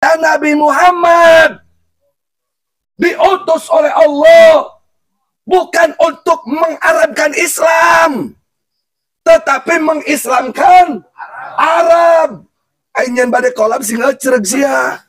kita Nabi Muhammad diutus oleh Allah bukan untuk mengarabkan Islam, tetapi mengislamkan Arab. Ainyan bade kolab singa cereg sia.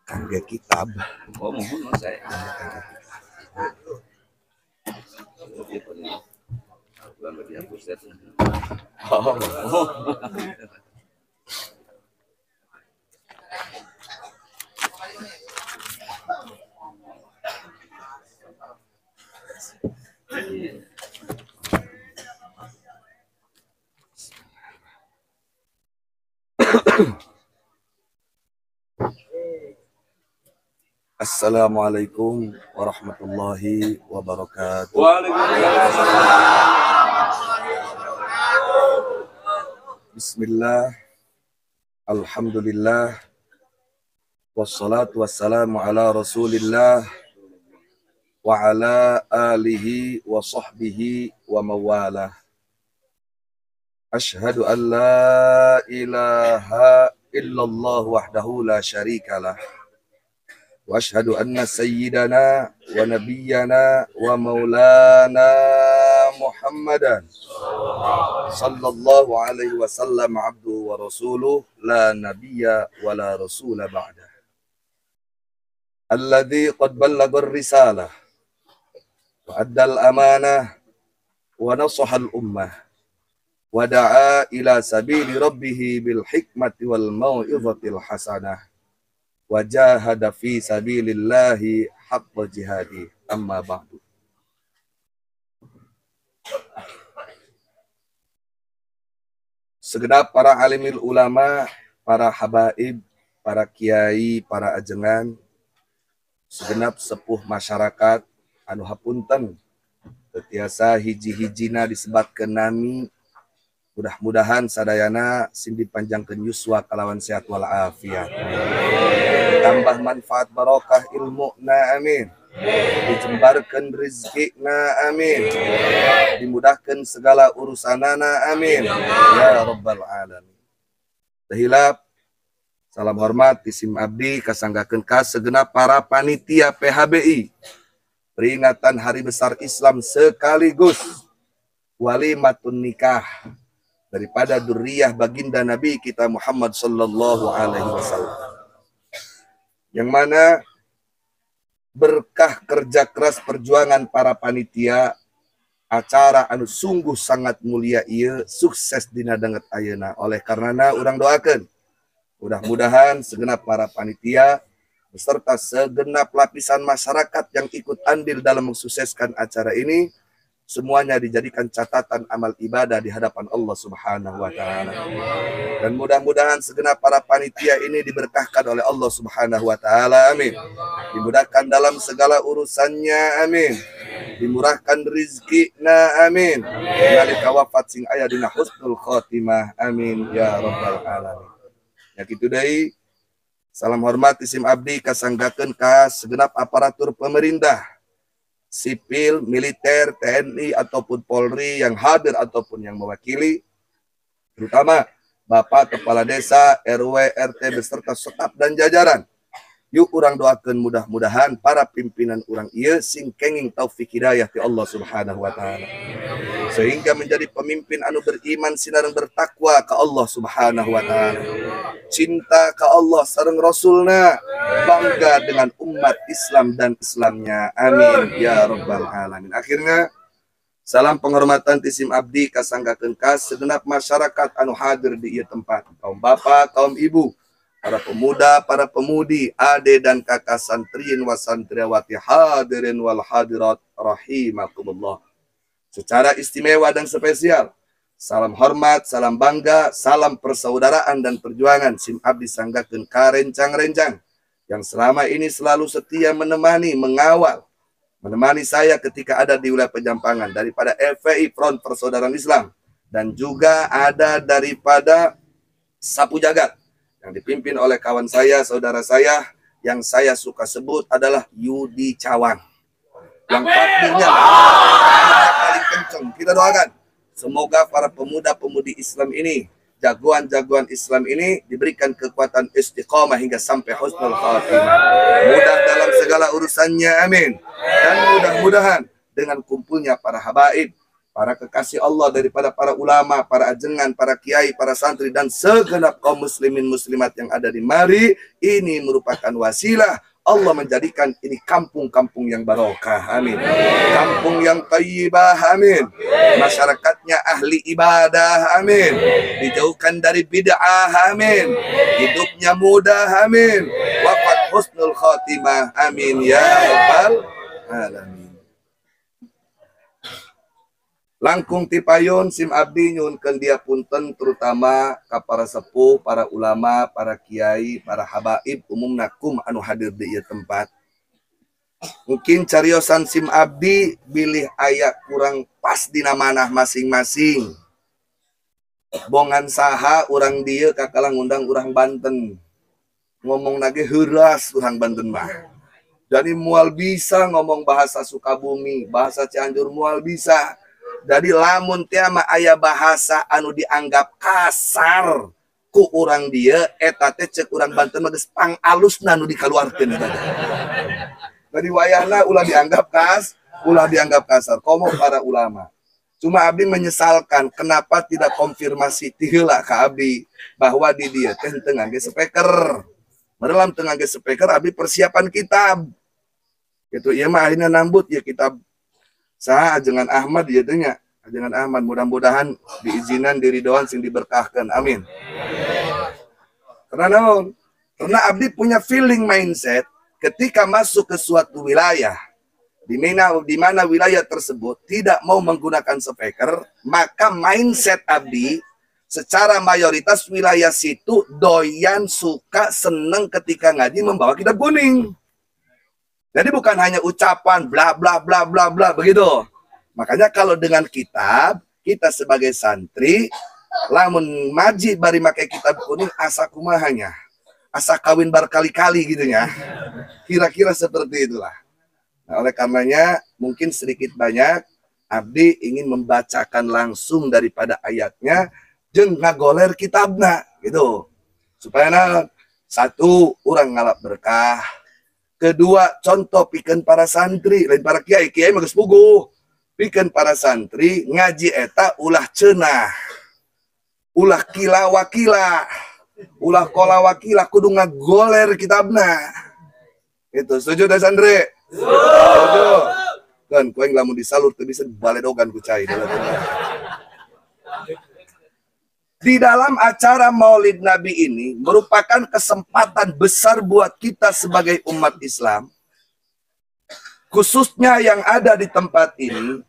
Kangge kitab. Oh, mohon saya. Assalamualaikum warahmatullahi wabarakatuh. Bismillah, alhamdulillah, wassalatu wassalamu ala rasulillah wa ala alihi wa sahbihi wa mawalah. Ashhadu an la ilaha illallah wahdahu la syarikalah. Wa ashhadu anna sayyidana wa nabiyyana wa maulana Muhammadan sallallahu alaihi wasallam abduhu wa rasuluh la nabiyya wa la rasula ba'dah. Alladzi qad ballagha ar-risalah wa addal amanah wa nasaha al-ummah wa da'a ila sabili rabbih bil hikmati wal mau'izatil hasanah. Wajahada fi sabilillahi haqqa jihadi, amma ba'du. Segenap para alimil ulama, para habaib, para kiai, para ajengan, segenap sepuh masyarakat anu hapunten tetiasa hiji-hijina disebatkeun nami. Mudah-mudahan sadayana sindi panjangkeun yuswa kalawan sehat wal afiat. Tambah manfaat barokah ilmuna, amin. Dijembarkeun rezekina, amin. Dimudahkeun segala urusanana, amin. Ya rabbal alamin. Dahilap salam hormat isim abdi kasanggakeun ka segenap para panitia PHBI peringatan Hari Besar Islam sekaligus walimatun nikah daripada durriyah baginda Nabi kita Muhammad sallallahu alaihi wasallam. Yang mana berkah kerja keras perjuangan para panitia acara anu sungguh sangat mulia ieu sukses dina danget ayeuna. Oleh karenana urang doakeun mudah-mudahan segenap para panitia beserta segenap lapisan masyarakat yang ikut andil dalam mensukseskan acara ini semuanya dijadikan catatan amal ibadah di hadapan Allah Subhanahu wa taala. Dan mudah-mudahan segenap para panitia ini diberkahkan oleh Allah Subhanahu wa taala. Amin. Dimudahkan dalam segala urusannya. Amin. Dimurahkan rizkinya. Amin. Nalika wafat sing aya dina husnul khotimah. Amin ya rabbal alamin. Ya kitu deui. Salam hormat isim abdi kasanggakeun ka segenap aparatur pemerintah, sipil, militer, TNI ataupun Polri yang hadir ataupun yang mewakili, terutama Bapak Kepala Desa, RW, RT beserta staf dan jajaran. Yuk urang doakeun mudah-mudahan para pimpinan urang ieu sing kenging taufik hidayah ti Allah Subhanahu wa taala. Sehingga menjadi pemimpin anu beriman sinareng bertakwa ka Allah Subhanahu wa taala. Cinta ka Allah sareng Rasulna, bangga dengan umat Islam dan Islamnya. Amin ya rabbal alamin. Akhirnya salam penghormatan tisim abdi kasanggakeun ka segenap masyarakat anu hadir di ieu tempat, kaum bapak, kaum ibu, para pemuda, para pemudi, ade dan kakak santriin wa santriawati hadirin wal hadirat rahimakumullah. Secara istimewa dan spesial, salam hormat, salam bangga, salam persaudaraan dan perjuangan sim abdi sanggakeun ka rencang-rencang yang selama ini selalu setia menemani, mengawal, menemani saya ketika ada di wilayah Penjampangan daripada FPI Front Persaudaraan Islam, dan juga ada daripada Sapu Jagat yang dipimpin oleh kawan saya, saudara saya yang saya suka sebut adalah Yudi Cawang, yang takdirnya paling kenceng. Kita doakan semoga para pemuda-pemudi Islam ini, jagoan-jagoan Islam ini diberikan kekuatan istiqomah hingga sampai husnul khatimah, mudah dalam segala urusannya. Amin. Dan mudah-mudahan dengan kumpulnya para habaib, para kekasih Allah daripada para ulama, para ajengan, para kiai, para santri dan segenap kaum muslimin muslimat yang ada di mari, ini merupakan wasilah Allah menjadikan ini kampung-kampung yang barokah. Amin. Kampung yang thayyibah. Amin. Masyarakatnya ahli ibadah. Amin. Dijauhkan dari bid'ah. Amin. Hidupnya mudah. Amin. Wafat husnul khatimah. Amin ya rabbal alamin. Langkung tipayun sim abdi nyuhunkeun dia punten terutama ka para sepuh, para ulama, para kiai, para habaib umumna kum anu hadir di ieu tempat. Mungkin cariosan sim abdi bilih aya kurang pas dina manah masing-masing. Bongan saha urang dieu kakala ngundang urang Banten. Ngomong nage heuras urang Banten mah. Jadi mual bisa ngomong bahasa Sukabumi, bahasa Cianjur mual bisa. Jadi lamun teh mah aya bahasa anu dianggap kasar ku urang dia eta teh ceuk urang Banten mah geus pangalusna anu dikaluarkeun eta. Jadi wayahna ulah dianggap kasar komo para ulama. Cuma abdi menyesalkan kenapa tidak konfirmasi ti heula ka abdi bahwa di dia teh teu ngangge speaker. Merelam teu ngangge speaker abdi persiapan kitab. Gitu ieu mah akhirna nambut ya kitab saha ajengan Ahmad ya tanya ajengan Ahmad, mudah-mudahan diizinan diridhoan sing diberkahkan. Amin. Karena abdi punya feeling mindset ketika masuk ke suatu wilayah di mana wilayah tersebut tidak mau menggunakan speaker, maka mindset abdi secara mayoritas wilayah situ doyan, suka, seneng ketika ngaji membawa kitab kuning. Jadi bukan hanya ucapan bla bla bla bla bla begitu. Makanya kalau dengan kitab, kita sebagai santri lamun maji bari make kitab kuning asa kumahanya. Asa kawin berkali-kali gitu ya. Kira-kira seperti itulah. Nah, oleh karenanya mungkin sedikit banyak abdi ingin membacakan langsung daripada ayatnya jeung ngagoler kitabna gitu. Supaya satu urang ngalap berkah. Kedua, contoh pikeun para santri, lain para kiai mah geus puguh. Pikeun para santri ngaji eta ulah ceunah. Ulah kila wakila. Ulah kola wakila kudu ngagoler kitabna. Itu setuju dah santri? Setuju. Kan kue lamun disalur tuh bisa baledogan ku cai. Di dalam acara Maulid Nabi ini merupakan kesempatan besar buat kita sebagai umat Islam, khususnya yang ada di tempat ini,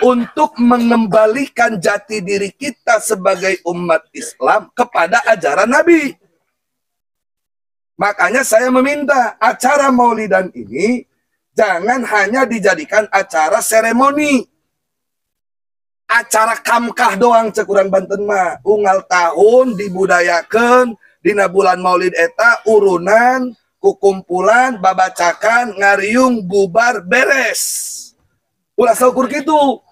untuk mengembalikan jati diri kita sebagai umat Islam kepada ajaran Nabi. Makanya saya meminta acara Maulidan ini jangan hanya dijadikan acara seremoni, acara kamkah doang cek urang Banten mah. Unggal tahun dibudayakeun dina bulan Maulid eta urunan kukumpulan babacakan ngariung bubar beres. Ulah saukur gitu.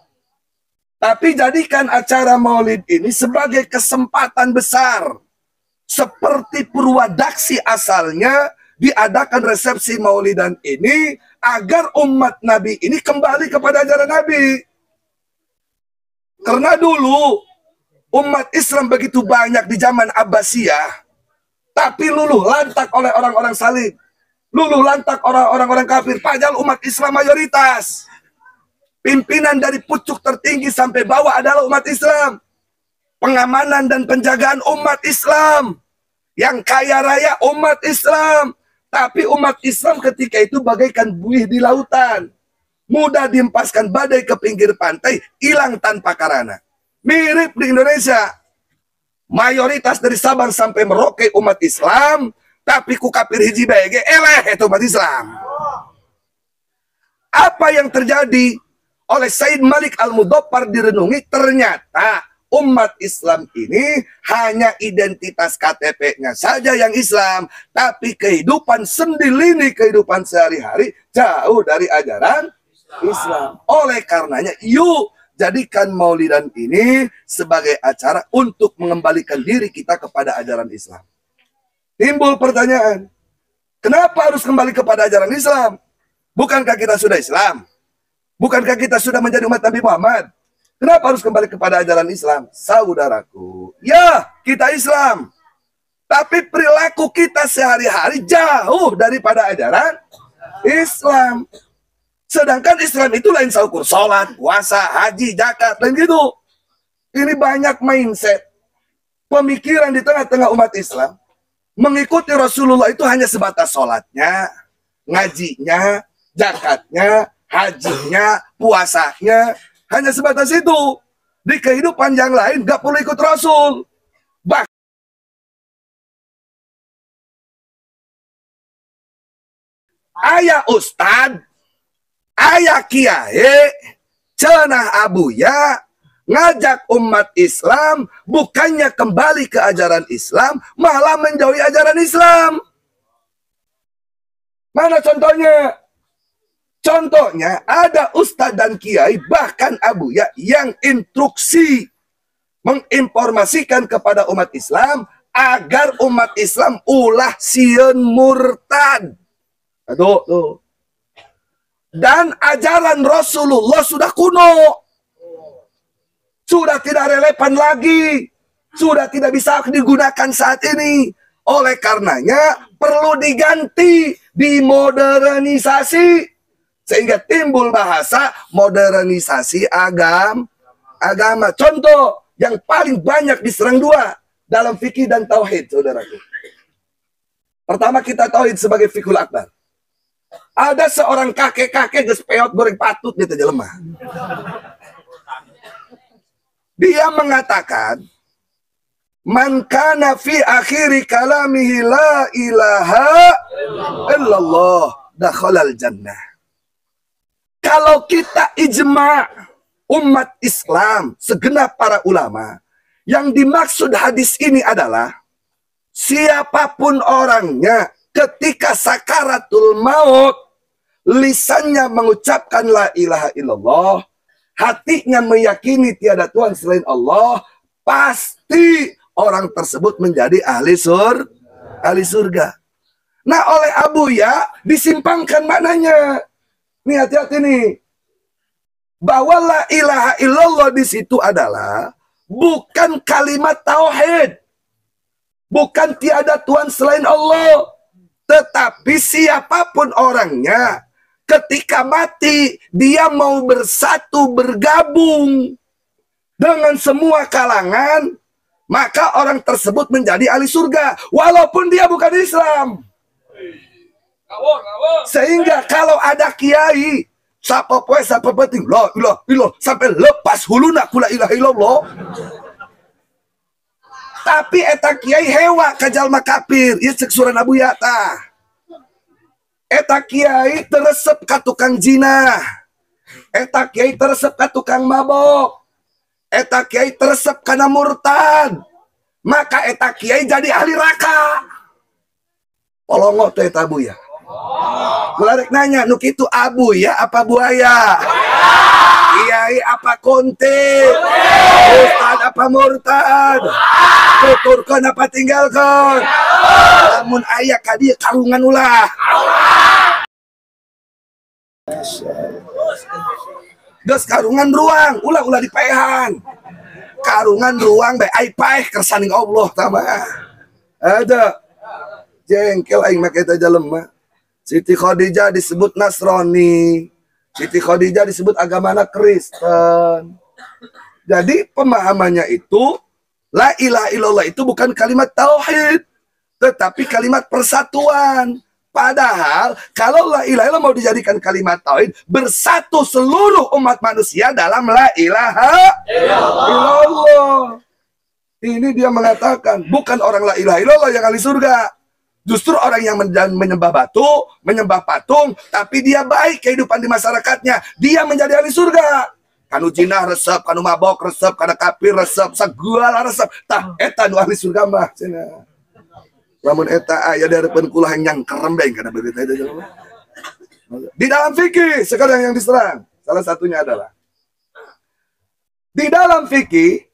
Tapi jadikan acara Maulid ini sebagai kesempatan besar. Seperti Purwadaksi asalnya diadakan resepsi Maulidan ini agar umat Nabi ini kembali kepada ajaran Nabi. Karena dulu umat Islam begitu banyak di zaman Abbasiyah, tapi luluh lantak oleh orang-orang salib, luluh lantak orang-orang kafir. Padahal umat Islam mayoritas. Pimpinan dari pucuk tertinggi sampai bawah adalah umat Islam. Pengamanan dan penjagaan umat Islam. Yang kaya raya umat Islam. Tapi umat Islam ketika itu bagaikan buih di lautan. Mudah diempaskan badai ke pinggir pantai, hilang tanpa karana. Mirip di Indonesia. Mayoritas dari Sabang sampai Merauke umat Islam, tapi ku kafir hiji BG, eleh itu umat Islam. Apa yang terjadi oleh Said Malik Al-Mudaffar direnungi, ternyata umat Islam ini hanya identitas KTP-nya saja yang Islam, tapi kehidupan sendilini, kehidupan sehari-hari jauh dari ajaran Islam. Oleh karenanya, yuk jadikan Maulidan ini sebagai acara untuk mengembalikan diri kita kepada ajaran Islam. Timbul pertanyaan, kenapa harus kembali kepada ajaran Islam? Bukankah kita sudah Islam? Bukankah kita sudah menjadi umat Nabi Muhammad? Kenapa harus kembali kepada ajaran Islam? Saudaraku, ya kita Islam. Tapi perilaku kita sehari-hari jauh daripada ajaran Islam. Sedangkan Islam itu lain saukur sholat, puasa, haji, zakat, dan gitu. Ini banyak mindset, pemikiran di tengah-tengah umat Islam. Mengikuti Rasulullah itu hanya sebatas sholatnya, ngajinya, zakatnya, hajinya, puasanya. Hanya sebatas itu. Di kehidupan yang lain gak perlu ikut Rasul. Ayah Ustad, ayah Kiai, cenah abuya, ngajak umat Islam, bukannya kembali ke ajaran Islam, malah menjauhi ajaran Islam. Mana contohnya? Contohnya ada Ustadz dan Kiai, bahkan abuya yang instruksi menginformasikan kepada umat Islam agar umat Islam ulah sieun murtad. Aduh, tuh. Dan ajaran Rasulullah sudah kuno. Sudah tidak relevan lagi. Sudah tidak bisa digunakan saat ini. Oleh karenanya perlu diganti, dimodernisasi. Sehingga timbul bahasa modernisasi agama. Contoh yang paling banyak diserang dua dalam fikih dan tauhid, saudaraku. Pertama kita tauhid sebagai fikul akbar. Ada seorang kakek-kakek gespeot goreng patut gitu aja lemah. Dia mengatakan, man kana fi akhiri kalamihi la ilaha illallah dakhalal jannah. Kalau kita ijma umat Islam, segenap para ulama, yang dimaksud hadis ini adalah siapapun orangnya ketika sakaratul maut, lisannya mengucapkan la ilaha illallah, hatinya meyakini tiada Tuhan selain Allah, pasti orang tersebut menjadi ahli surga. Nah, oleh abuya disimpangkan maknanya. Nih hati-hati nih. Bahwa la ilaha illallah di situ adalah bukan kalimat tauhid. Bukan tiada Tuhan selain Allah. Tetapi siapapun orangnya ketika mati dia mau bersatu, bergabung dengan semua kalangan, maka orang tersebut menjadi ahli surga walaupun dia bukan Islam. Sehingga kalau ada kiai sapa poe sapa penting la ilaha illallah sampai lepas huluna kula ilaha illallah, tapi eta kiai hewa ka jalma kafir, ieu ceuk surah Abu Yata. Eta kiai teresep ka tukang zina, eta kiai teresep ka tukang mabok, eta kiai teresep kana murtad, maka eta kiai jadi ahli neraka. Polongo teh eta Abu ya. Kularek nanya, nu kitu Abu ya apa buaya? Kiai apa konte? Ustad apa murtad? Tuturkan apa tinggalkan? Lamun aya ka dieu karungan ulah. Geus karungan ruang, ulah dipehan. Karungan ruang bae ai paeh kersaning Allah tama. Ada jengkel aing make eta jelema. Siti Khadijah disebut Nasrani, Siti Khadijah disebut agamana Kristen. Jadi pemahamannya itu la ilaha illallah itu bukan kalimat tauhid, tetapi kalimat persatuan. Padahal kalau la ilaha illallah mau dijadikan kalimat tauhid, bersatu seluruh umat manusia dalam la ilaha illallah. Ini dia mengatakan bukan orang la ilaha illallah yang ahli surga. Justru orang yang menyembah batu, menyembah patung, tapi dia baik kehidupan di masyarakatnya, dia menjadi ahli surga. Kanu jinah resep, kanu mabok resep, kana kafir resep, segala resep. Tah eta nu ahli surga mah cenah. Lamun eta aya di harapan kula yang kerembeng kana berita itu. Di dalam fikih sekarang yang diserang, salah satunya adalah di dalam fikih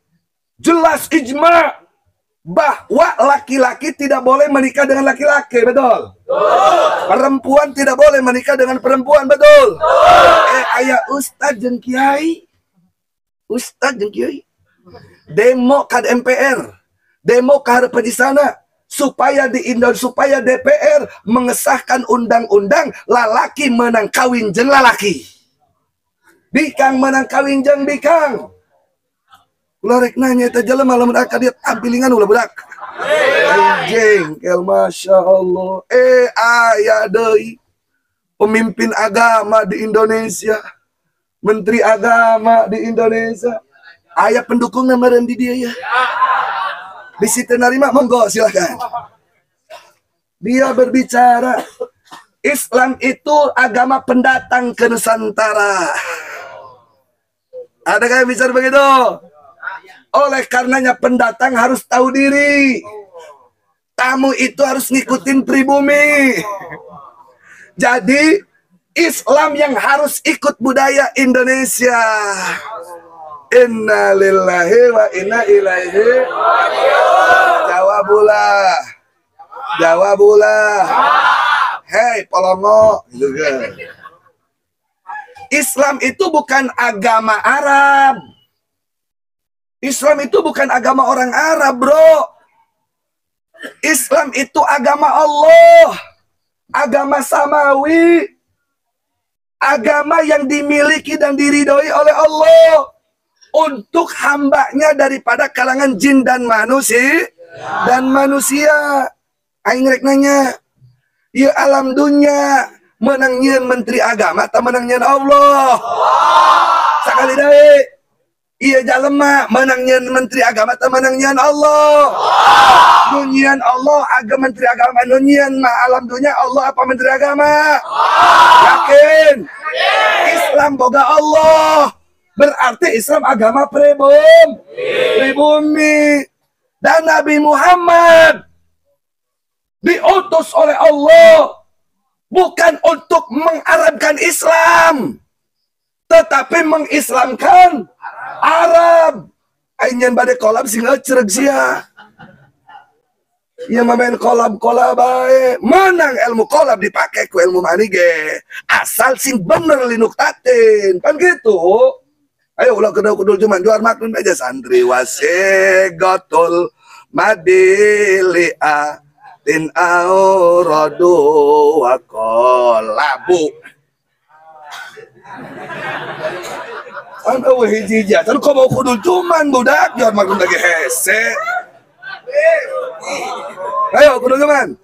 jelas ijma bahwa laki-laki tidak boleh menikah dengan laki-laki, betul? Perempuan tidak boleh menikah dengan perempuan, betul? Aya ustad jeung kiai, demo ke MPR, demo ke hareupeun di sana supaya supaya DPR mengesahkan undang-undang lalaki menang kawin jeung lalaki, bikang menang kawin jeung bikang. Larek nanya eta jelema lamun aka dia ampilingan ulah budak. Jengkel masya Allah. Aya deui pemimpin agama di Indonesia, menteri agama di Indonesia. Aya pendukungna meureun di dia ya. Bisi teu narima monggo silakan. Dia berbicara Islam itu agama pendatang ke Nusantara. Adakah yang bicara begitu? Oleh karenanya pendatang harus tahu diri. Tamu itu harus ngikutin pribumi. Jadi Islam yang harus ikut budaya Indonesia. Inna lillahi wa inna ilaihi Jawabulah. Hei Polongo. Islam itu bukan agama Arab. Islam itu bukan agama orang Arab, bro. Islam itu agama Allah, agama samawi, agama yang dimiliki dan diridhoi oleh Allah untuk hambanya daripada kalangan jin dan manusia. Aing rek nanya, ya alam dunia menang nyeun menteri agama atau menang nyeun Allah? Sakali deui. Iya jalema menang nyeun menteri agama atau menang nyeun Allah? Nunyian Allah agama menteri agama, nunyian mah alam dunia Allah apa menteri agama? Yakin? Islam boga Allah. Berarti Islam agama pribumi. Dan Nabi Muhammad diutus oleh Allah bukan untuk mengarabkan Islam, tetapi mengislamkan Arab. Ainyan bade kolab sing cereg sia. Ieu mah main kolab bae. Menang ilmu kolab dipake ku ilmu mani ge. Asal sing bener linuk tatin. Kan gitu. Ayo ulah kedul cuman juar maklum aja santri wasegatul madilia tin auradu wa qolabu. Anu hiji jatuh kok mau kudu cuman budak jangan maklum lagi hese. Ayo kudu cuman.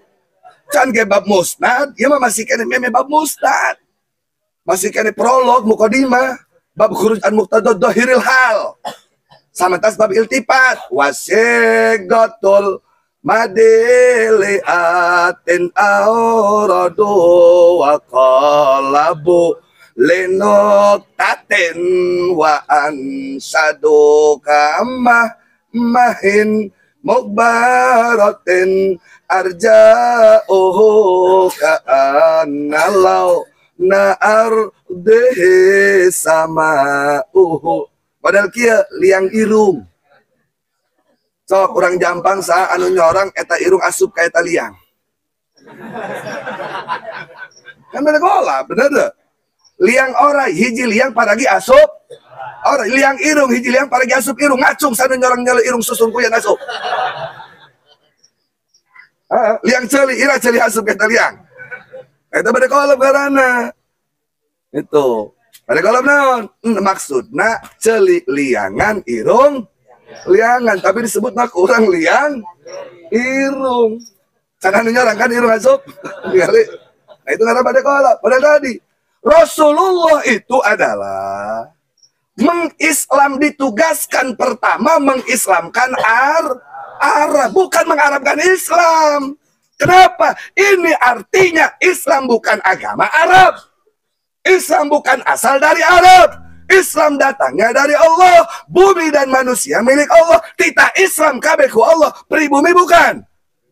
Can ge bab musnad, ieu mah masih kene meme bab musnad. Masih kene prolog mukadimah, bab khuruj an muqtadad dhahiril hal. Samantas bab iltifat wasigatul madili atin auradu wa qalabu linoktatin wa ansadu kamah mahin mubaratin arja'uhu ka'annalau na'ar dehe sama'uhu. Padahal kia liang irung. So kurang jampang sa anu nyorang eta irung asup ka eta liang. Kan bener gola, bener deh. Liang orai hiji liang paragi asup. Orai liang irung hiji liang paragi asup irung ngacung sana nyorang nyala irung susungku yang asup. Liang celi ira celi asup ka eta liang. Eta bener gola karana. Itu. Pada kolam naon maksudna celi liangan irung liangan tapi disebut nak kurang liang irung jangan nyarang kan irung asup nah itu karena pada kolam pada tadi Rasulullah itu adalah mengislam ditugaskan pertama mengislamkan Arab bukan mengarabkan Islam. Kenapa? Ini artinya Islam bukan agama Arab. Islam bukan asal dari Arab. Islam datangnya dari Allah. Bumi dan manusia milik Allah. Kita Islam kabeku Allah. Pribumi bukan?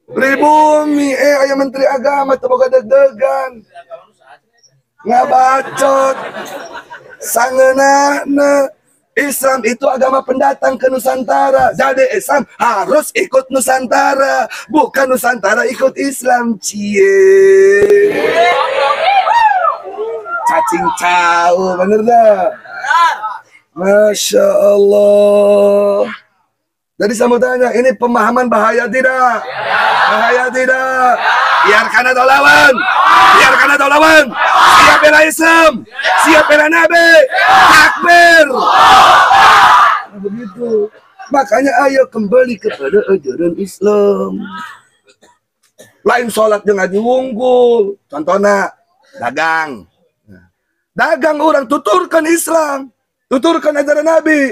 Pribumi. Ayah menteri agama terboga deg-degan. Ngabacot. Sangenahna. Islam itu agama pendatang ke Nusantara. Jadi Islam harus ikut Nusantara. Bukan Nusantara ikut Islam. Cie. Cacing cau, bener dah. Masya Allah. Jadi saya mau tanya, ini pemahaman bahaya tidak? Bahaya tidak? Biarkan atau lawan? Biarkan atau lawan? Siap bela Islam? Siap bela Nabi? Takbir! Nah, begitu. Makanya ayo kembali kepada ajaran Islam. Lain sholat dengan diunggul. Contohnya, dagang. Dagang orang tuturkan Islam, tuturkan ajaran Nabi.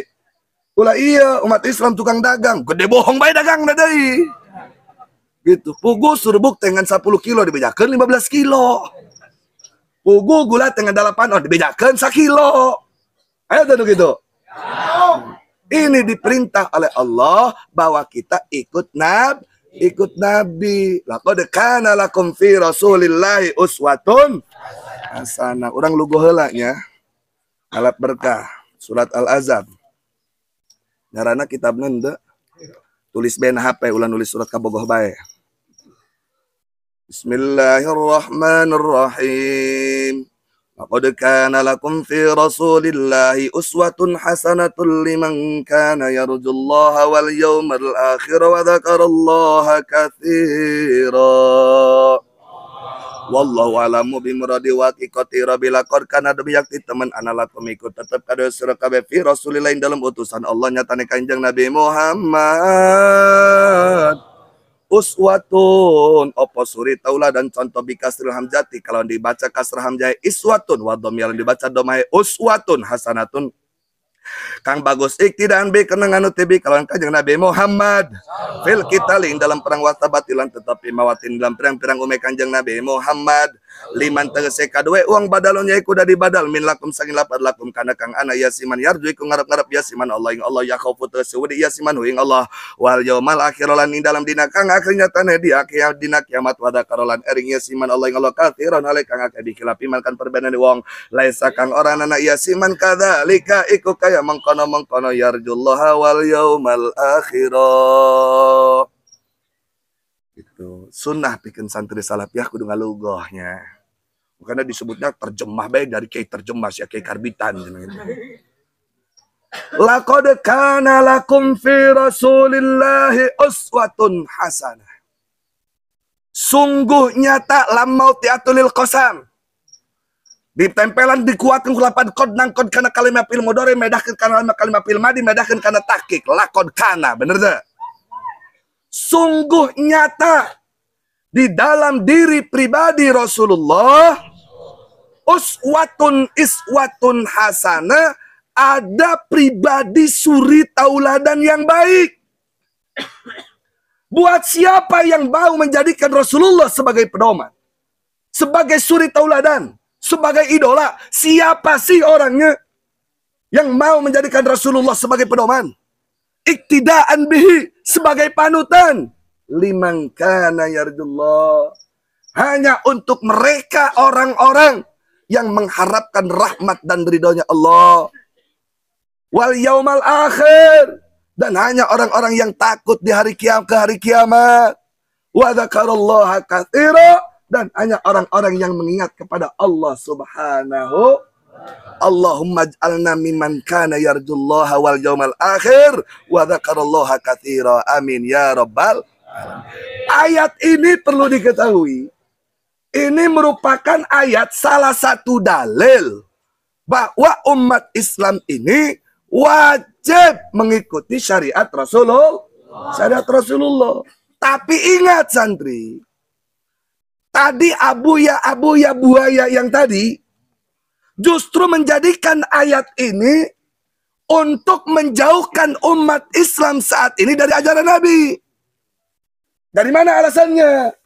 Ulah iya umat Islam tukang dagang, gede bohong bae dagang deui. Gitu. Pugu surbuk dengan 10 kilo dibejakeun 15 kilo. Pugu gula dengan 8 dibejakeun 1 kilo. Ayo tuh gitu. Ini diperintah oleh Allah bahwa kita ikut Nabi. Laqad kana lakum fi Rasulillahi uswatun hasanah. Urang lugu heula nya. Alat berkah surat Al-Azab. Ngaranna kitabna henteu. Tulis ben HP ulah nulis surat kabogoh bae. Bismillahirrahmanirrahim. Laqad kana lakum fi Rasulillahi uswatun hasanatun liman kana yarjullaha wal yawmal akhir wa dzakarallaha katsira. Wallahu alamu bimuradi wa haqiqati rabbil aqad kana demi yakti teman analakum ikut tetep kada surah kabeh fi Rasulillah dalam utusan Allah nyatane Kanjeng Nabi Muhammad uswatun opo suri taula dan contoh bikasril hamzati kalau dibaca kasrah hamzah iswatun wa dhamir dibaca dhamma uswatun hasanatun Kang bagus iktidaan bi kena nganut tibi kalawan Kanjeng Nabi Muhammad fil qitaling dalam perang wastabatilan tetapi mawatin dalam perang-perang ume Kanjeng Nabi Muhammad liman tegese kadue uang badalon yai kuda dibadal min lakum saking lapad lakum kana kang ana yasiman yarju iku ngarep-ngarep yasiman Allah ing Allah ya khaufu tasawudi yasiman ing Allah wal yaumal akhir lan ing dalam dina kang akhirnya tanah di akhir dina kiamat wada karolan ering yasiman Allah ing Allah kathiran ale kang akeh dikilapi malkan perbedaan wong laisa kang orang anak yasiman kadzalika iku kaya mengkono yarjullaha wal yaumal akhir. Itu sunnah bikin santri salafiyah kudu ngalugohnya. Makanya disebutnya terjemah baik dari kiai terjemah ya kiai karbitan. Laqad kana lakum fi Rasulillahi uswatun hasanah. Sungguh nyata lam mautiatul qasam. Ditempelan dikuatkan kulapan kod nangkod kana kalimat fil mudhari medahkeun kana kalimat fil madi medahkeun kana tahqiq lakod kana, bener teu? Sungguh nyata di dalam diri pribadi Rasulullah iswatun hasanah, ada pribadi suri tauladan yang baik. Buat siapa yang mau menjadikan Rasulullah sebagai pedoman, sebagai suri tauladan, sebagai idola, siapa sih orangnya yang mau menjadikan Rasulullah sebagai pedoman? Iktidaan bihi, sebagai panutan. Liman kana yarjullah, hanya untuk mereka orang-orang yang mengharapkan rahmat dan ridhonya Allah. Wal yaumal akhir, dan hanya orang-orang yang takut di hari kiamat. Wa dzakarallaha katsira, dan hanya orang-orang yang mengingat kepada Allah Subhanahu. Allahumma ij'alna mimman kana yarjullaha wal yaumal akhir wa dzakarallaha katsira. Amin ya rabbal alamin. Ayat ini perlu diketahui, ini merupakan ayat salah satu dalil bahwa umat Islam ini wajib mengikuti syariat Rasulullah. Syariat Rasulullah. Tapi ingat santri, tadi abuya buaya yang tadi justru menjadikan ayat ini untuk menjauhkan umat Islam saat ini dari ajaran Nabi. Dari mana alasannya?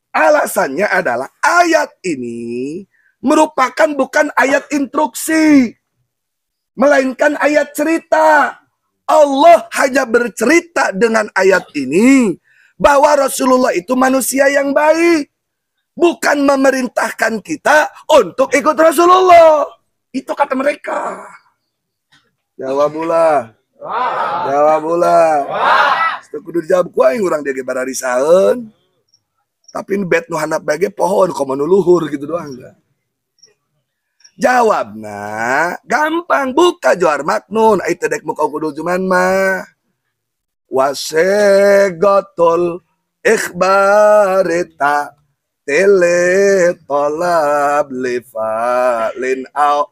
Alasannya adalah ayat ini merupakan bukan ayat instruksi, melainkan ayat cerita. Allah hanya bercerita dengan ayat ini bahwa Rasulullah itu manusia yang baik, bukan memerintahkan kita untuk ikut Rasulullah. Itu kata mereka. Jawabulah. Jawabulah. Kudu dijawab ku aing urang dia ge bararisaeun. Tapi bet nu handap bage pohon komo nu luhur gitu doang. Jawabna gampang, buka Johar Maknun ai teh dek muka kudu cuman mah. Wasegatul ikhbarita tele tolab lefalin au.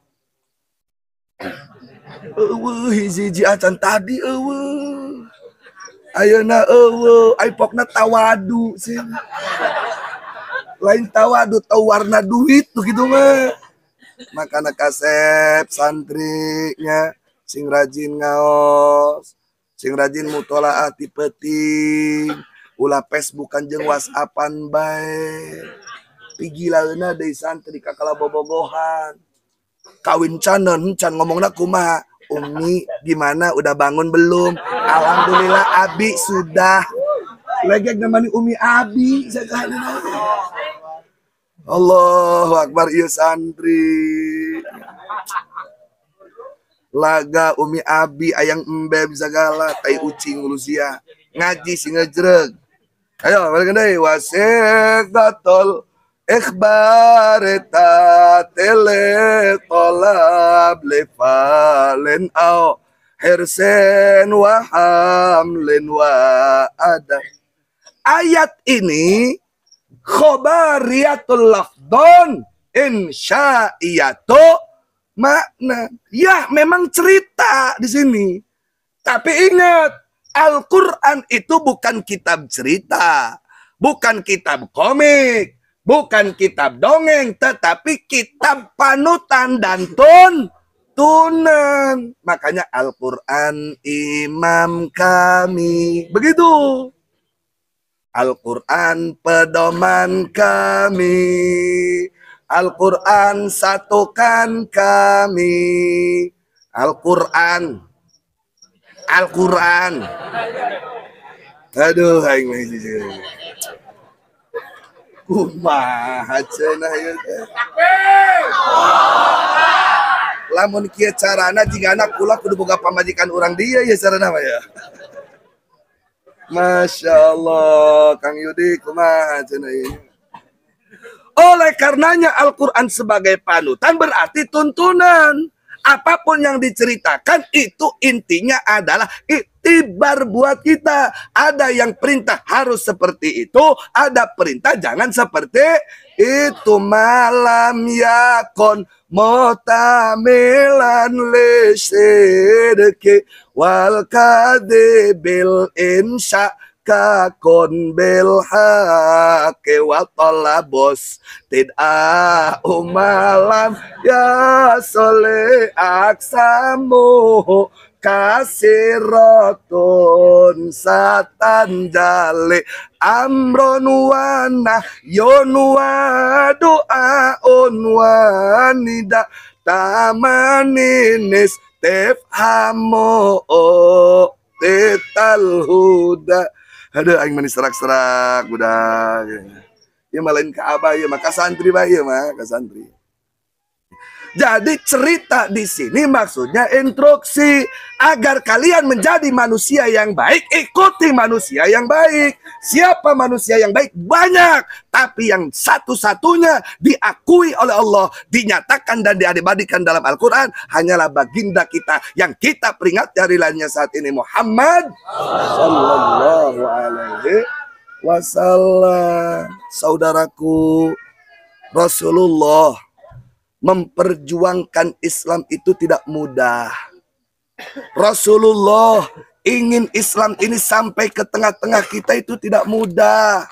Hiji acan tadi ayeuna ai pokna tawadu sih. Lain tawadu tau warna duit tuh gitu mah. Makana kasep santrinya sing rajin ngaos, sing rajin mutolaah ti peuting, ulah Facebookan jeung WhatsAppan bae. Pigilaeuna deui santri kakala bobogohan. Kawin canen can ngomongna kumaha? Umi gimana, udah bangun belum? Alhamdulillah Abi sudah. Legek namanya Umi Abi sekali. Allahu Akbar ieu santri. Laga Umi Abi ayang embeb segala tai ucing ulusia. Ngaji sing ngejreg. Ayo balik deui wasegatul ikhbarita tele tolab lefalen au hersen wa hamlin wa ada. Ayat ini khobariyatul lafdon insya'iyatu makna. Ya memang cerita di sini. Tapi ingat, Al-Quran itu bukan kitab cerita, bukan kitab komik, bukan kitab dongeng, tetapi kitab panutan dan tuntunan. Makanya Al-Quran imam kami. Begitu. Al-Quran pedoman kami. Al-Quran satukan kami. Al-Quran. Al-Quran. Aduh, aing mah hiji. Kumaha cenah ieu teh. Lamun kieu carana jika anak kula kudu boga pamajikan urang dia ya carana mah ya. Masya Allah, Kang Yudi kumaha cenah ieu. Oleh karenanya Al-Quran sebagai panutan berarti tuntunan. Apapun yang diceritakan itu intinya adalah iktibar buat kita. Ada yang perintah harus seperti itu, ada perintah jangan seperti itu. Malam yakon mutamilan li sidqi wal kadhibil insya kakun bil haqi wa talabus tidak umalam ya soleh aksamu kasirotun satan jale amron wana yon wa doaun wanida tamaninis tefhamo tetal huda. Aduh aing manis serak-serak budak. Ya malain ke abah ya maka santri bae ya mah santri. Jadi cerita di sini maksudnya instruksi agar kalian menjadi manusia yang baik, ikuti manusia yang baik. Siapa manusia yang baik? Banyak, tapi yang satu-satunya diakui oleh Allah, dinyatakan dan diabadikan dalam Al-Quran hanyalah baginda kita yang kita peringati hari lahirnya saat ini, Muhammad sallallahu alaihi wasallam. Saudaraku, Rasulullah memperjuangkan Islam itu tidak mudah. Rasulullah ingin Islam ini sampai ke tengah-tengah kita itu tidak mudah.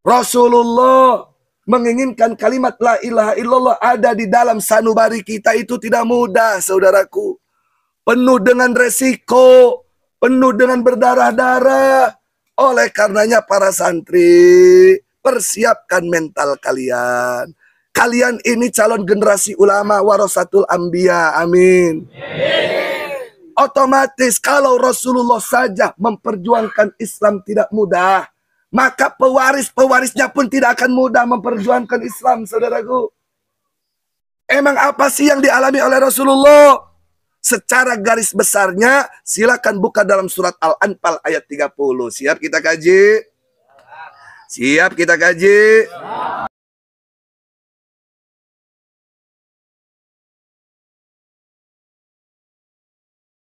Rasulullah menginginkan kalimat la ilaha illallah ada di dalam sanubari kita itu tidak mudah, saudaraku. Penuh dengan resiko, penuh dengan berdarah-darah. Oleh karenanya para santri, persiapkan mental kalian. Kalian ini calon generasi ulama warasatul anbiya, amin. Otomatis kalau Rasulullah saja memperjuangkan Islam tidak mudah, maka pewaris-pewarisnya pun tidak akan mudah memperjuangkan Islam, saudaraku. Emang apa sih yang dialami oleh Rasulullah? Secara garis besarnya, silakan buka dalam surat Al-Anfal ayat 30. Siap kita kaji? Siap kita kaji?